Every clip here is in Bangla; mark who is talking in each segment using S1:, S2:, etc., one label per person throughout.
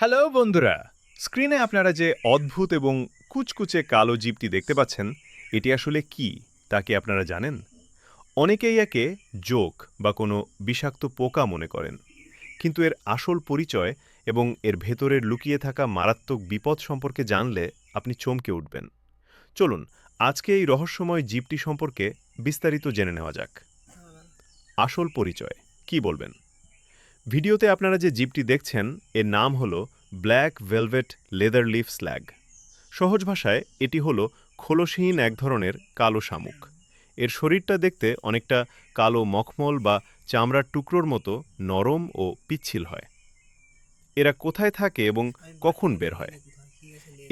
S1: হ্যালো বন্ধুরা, স্ক্রিনে আপনারা যে অদ্ভুত এবং কুচকুচে কালো জীবটি দেখতে পাচ্ছেন, এটি আসলে কি তা কি আপনারা জানেন? অনেকেই একে জোক বা কোনো বিষাক্ত পোকা মনে করেন, কিন্তু এর আসল পরিচয় এবং এর ভেতরের লুকিয়ে থাকা মারাত্মক বিপদ সম্পর্কে জানলে আপনি চমকে উঠবেন। চলুন আজকে এই রহস্যময় জীবটি সম্পর্কে বিস্তারিত জেনে নেওয়া যাক। আসল পরিচয় কি বলবেন? ভিডিওতে আপনারা যে জীবটি দেখছেন এর নাম হল black velvet leather leaf slug. সহজ ভাষায় এটি হল খোলসহীন এক ধরনের কালো শামুক। এর শরীরটা দেখতে অনেকটা কালো মখমল বা চামড়ার টুকরোর মতো নরম ও পিচ্ছিল হয়। এরা কোথায় থাকে এবং কখন বের হয়?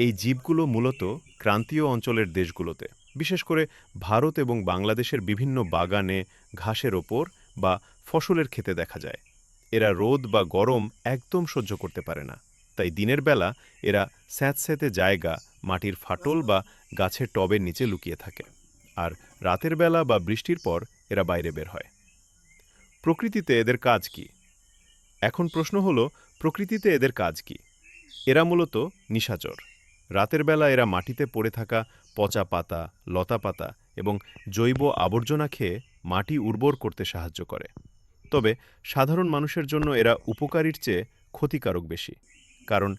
S1: এই জীবগুলো মূলত ক্রান্তীয় অঞ্চলের দেশগুলোতে, বিশেষ করে ভারত এবং বাংলাদেশের বিভিন্ন বাগানে, ঘাসের ওপর বা ফসলের ক্ষেতে দেখা যায়। এরা রোদ বা গরম একদম সহ্য করতে পারে না, তাই দিনের বেলা এরা স্যাঁতস্যাঁতে জায়গা, মাটির ফাটল বা গাছের টবের নিচে লুকিয়ে থাকে। আর রাতের বেলা বা বৃষ্টির পর এরা বাইরে বের হয়। প্রকৃতিতে এদের কাজ কি? এখন প্রশ্ন হলো, প্রকৃতিতে এদের কাজ কি? এরা মূলত নিশাচর। রাতের বেলা এরা মাটিতে পড়ে থাকা পচা পাতা, লতাপাতা এবং জৈব আবর্জনা খেয়ে মাটি উর্বর করতে সাহায্য করে। তবে সাধারণ মানুষের জন্য এরা উপকারীর চেয়ে ক্ষতিকারক বেশি, কারণ